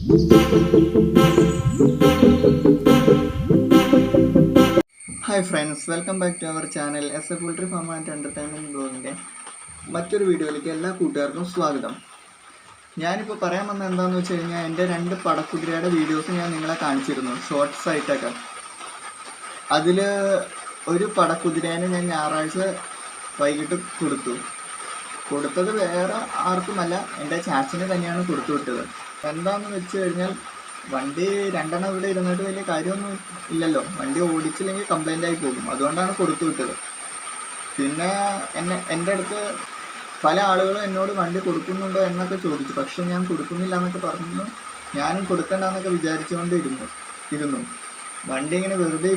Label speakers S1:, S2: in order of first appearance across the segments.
S1: Hi friends, welcome back to our channel S A poultry farm and entertainment ബ്ലോഗിൻ്റെ മറ്റൊരു വീഡിയോയിലേക്ക് എല്ലാ കൂട്ടുകാർക്കും സ്വാഗതം. ഞാനിപ്പോൾ പറയാൻ വന്നത് എന്താണെന്ന് വെച്ച് കഴിഞ്ഞാൽ, എൻ്റെ 2 പടക്കുതിരയുടെ വീഡിയോസ് ഞാൻ നിങ്ങളെ കാണിച്ചിരുന്നു ഷോർട്സ് ആയിട്ടൊക്കെ. അതിൽ ഒരു പടക്കുതിരേനെ ഞാൻ ഞായറാഴ്ച വൈകിട്ട് കൊടുത്തത് വേറെ ആർക്കുമല്ല, എൻ്റെ ചാച്ചന് തന്നെയാണ് കൊടുത്തു വിട്ടത്. എന്താണെന്ന് വെച്ച് കഴിഞ്ഞാൽ, വണ്ടി 2 ഇവിടെ ഇരുന്നിട്ട് വലിയ കാര്യമൊന്നും ഇല്ലല്ലോ, വണ്ടി ഓടിച്ചില്ലെങ്കിൽ കംപ്ലൈൻ്റ് ആയി പോകും, അതുകൊണ്ടാണ് കൊടുത്തു വിട്ടത്. പിന്നെ എൻ്റെ അടുത്ത് പല ആളുകളും എന്നോട് വണ്ടി കൊടുക്കുന്നുണ്ടോ എന്നൊക്കെ ചോദിച്ചു. പക്ഷെ ഞാൻ കൊടുക്കുന്നില്ല എന്നൊക്കെ പറഞ്ഞു. ഞാനും കൊടുക്കണ്ടെന്നൊക്കെ വിചാരിച്ചുകൊണ്ടിരുന്നു. വണ്ടി ഇങ്ങനെ വെറുതെ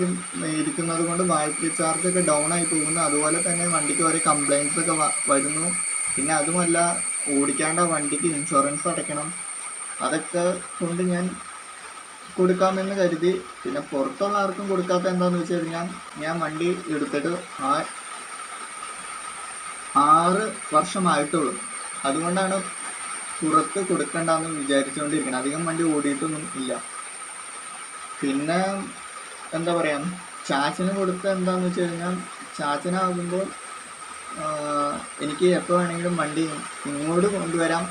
S1: ഇരിക്കുന്നത് കൊണ്ട് ബാറ്ററി ചാർജൊക്കെ ഡൗൺ ആയി പോകുന്നു. അതുപോലെ തന്നെ വണ്ടിക്ക് ഓരോ കംപ്ലൈൻറ്റ്സ് ഒക്കെ വരുന്നു. പിന്നെ അതുമല്ല, ഓടിക്കാണ്ട വണ്ടിക്ക് ഇൻഷുറൻസ് അടയ്ക്കണം. അതൊക്കെ കൊണ്ട് ഞാൻ കൊടുക്കാമെന്ന് കരുതി. പിന്നെ പുറത്തുള്ള ആർക്കും കൊടുക്കാത്ത എന്താണെന്ന് വെച്ച് കഴിഞ്ഞാൽ, ഞാൻ വണ്ടി എടുത്തിട്ട് 6 വർഷമായിട്ടുള്ളൂ. അതുകൊണ്ടാണ് പുറത്ത് കൊടുക്കണ്ടെന്ന് വിചാരിച്ചുകൊണ്ടിരിക്കുന്നത്. അധികം വണ്ടി ഓടിയിട്ടൊന്നും ഇല്ല. പിന്നെ എന്താ പറയുക, ചാച്ചന് കൊടുത്ത എന്താണെന്ന് വെച്ച് കഴിഞ്ഞാൽ, ചാച്ചനാകുമ്പോൾ എനിക്ക് എപ്പോൾ വേണമെങ്കിലും വണ്ടി ഇങ്ങോട്ട് കൊണ്ടുവരാം.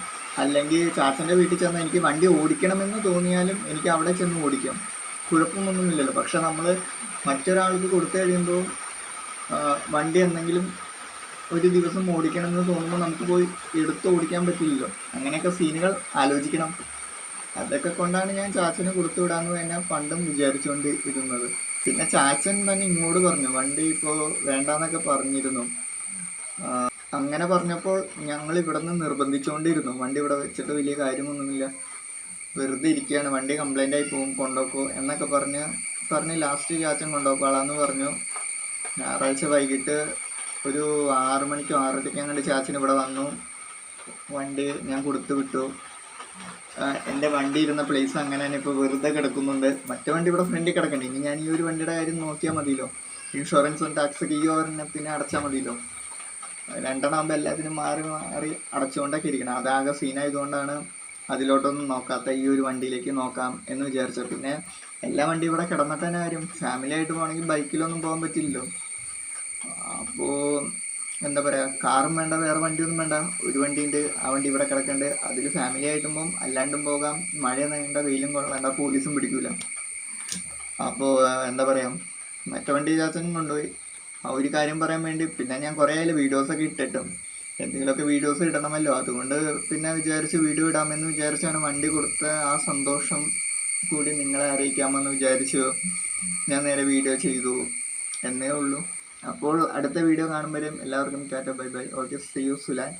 S1: അല്ലെങ്കിൽ ചാച്ചൻ്റെ വീട്ടിൽ ചെന്ന് എനിക്ക് വണ്ടി ഓടിക്കണമെന്ന് തോന്നിയാലും എനിക്ക് അവിടെ ചെന്ന് ഓടിക്കാം, കുഴപ്പമൊന്നുമില്ലല്ലോ. പക്ഷെ നമ്മൾ മറ്റൊരാൾക്ക് കൊടുത്തു കഴിയുമ്പോൾ വണ്ടി എന്തെങ്കിലും ഒരു ദിവസം ഓടിക്കണമെന്ന് തോന്നുമ്പോൾ നമുക്ക് പോയി എടുത്ത് ഓടിക്കാൻ പറ്റില്ലല്ലോ. അങ്ങനെയൊക്കെ സീനുകൾ ആലോചിക്കണം. അതൊക്കെ കൊണ്ടാണ് ഞാൻ ചാച്ചന് കൊടുത്തു വിടാമെന്ന് തന്നെ പണ്ടും വിചാരിച്ചുകൊണ്ട് ഇരുന്നത്. പിന്നെ ചാച്ചൻ തന്നെ ഇങ്ങോട്ട് പറഞ്ഞു, വണ്ടി ഇപ്പോൾ വേണ്ടാന്നൊക്കെ പറഞ്ഞിരുന്നു. അങ്ങനെ പറഞ്ഞപ്പോൾ ഞങ്ങൾ ഇവിടെ നിന്ന് നിർബന്ധിച്ചുകൊണ്ടിരുന്നു. വണ്ടി ഇവിടെ വെച്ചിട്ട് വലിയ കാര്യമൊന്നുമില്ല, വെറുതെ ഇരിക്കുകയാണ്, വണ്ടി കംപ്ലൈൻ്റ് ആയി പോകും, കൊണ്ടുപോക്കോ എന്നൊക്കെ പറഞ്ഞ് ലാസ്റ്റ് ചാച്ചൻ കൊണ്ടുപോക്കാളാന്ന് പറഞ്ഞു. ഞായറാഴ്ച വൈകിട്ട് ഒരു 6 മണിക്കോ 6:30 അങ്ങോട്ട് ചാച്ചൻ ഇവിടെ വന്നു. വണ്ടി ഞാൻ കൊടുത്തു വിട്ടു. എൻ്റെ വണ്ടി ഇരുന്ന പ്ലേസ് അങ്ങനെ തന്നെ ഇപ്പോൾ വെറുതെ കിടക്കുന്നുണ്ട്. മറ്റേ വണ്ടി ഇവിടെ ഫ്രണ്ടിൽ കിടക്കണ്ടേ. ഇനി ഞാൻ ഈ ഒരു വണ്ടിയുടെ കാര്യം നോക്കിയാൽ മതിയല്ലോ. ഇൻഷുറൻസും ടാക്സൊക്കെ ഈ പിന്നെ അടച്ചാൽ മതിയല്ലോ. 2 ആകുമ്പോൾ എല്ലാത്തിനും മാറി അടച്ചുകൊണ്ടൊക്കെ ഇരിക്കണം. അതാകെ സീനായതുകൊണ്ടാണ് അതിലോട്ടൊന്നും നോക്കാത്ത, ഈ ഒരു വണ്ടിയിലേക്ക് നോക്കാം എന്ന് വിചാരിച്ചത്. പിന്നെ എല്ലാ വണ്ടി ഇവിടെ കിടന്നിട്ട് തന്നെ കാര്യം, ഫാമിലി ആയിട്ട് പോകണമെങ്കിൽ ബൈക്കിലൊന്നും പോകാൻ പറ്റില്ലല്ലോ. അപ്പോൾ എന്താ പറയുക, കാറും വേണ്ട, വേറെ വണ്ടിയൊന്നും വേണ്ട, ഒരു വണ്ടിയുണ്ട്, ആ വണ്ടി ഇവിടെ കിടക്കുന്നുണ്ട്. അതിൽ ഫാമിലി ആയിട്ടും പോകും, അല്ലാണ്ടും പോകാം. മഴ വേണ്ട, വെയിലും വേണ്ട, പോലീസും പിടിക്കൂല. അപ്പോൾ എന്താ പറയുക, മറ്റേ വണ്ടി ചാച്ചനും കൊണ്ടുപോയി. ആ ഒരു കാര്യം പറയാൻ വേണ്ടി പിന്നെ ഞാൻ കുറേ വീഡിയോസൊക്കെ ഇട്ടിട്ടും എന്തെങ്കിലുമൊക്കെ വീഡിയോസ് ഇടണമല്ലോ, അതുകൊണ്ട് പിന്നെ വീഡിയോ ഇടാമെന്ന് വിചാരിച്ചാണ്. വണ്ടി കൊടുത്ത ആ സന്തോഷം കൂടി നിങ്ങളെ അറിയിക്കാമെന്ന് വിചാരിച്ചു ഞാൻ നേരെ വീഡിയോ ചെയ്തു എന്നേ ഉള്ളൂ. അപ്പോൾ അടുത്ത വീഡിയോ കാണുമ്പോഴും എല്ലാവർക്കും ടാറ്റ, bye bye. Okay, see you സുലാൻ.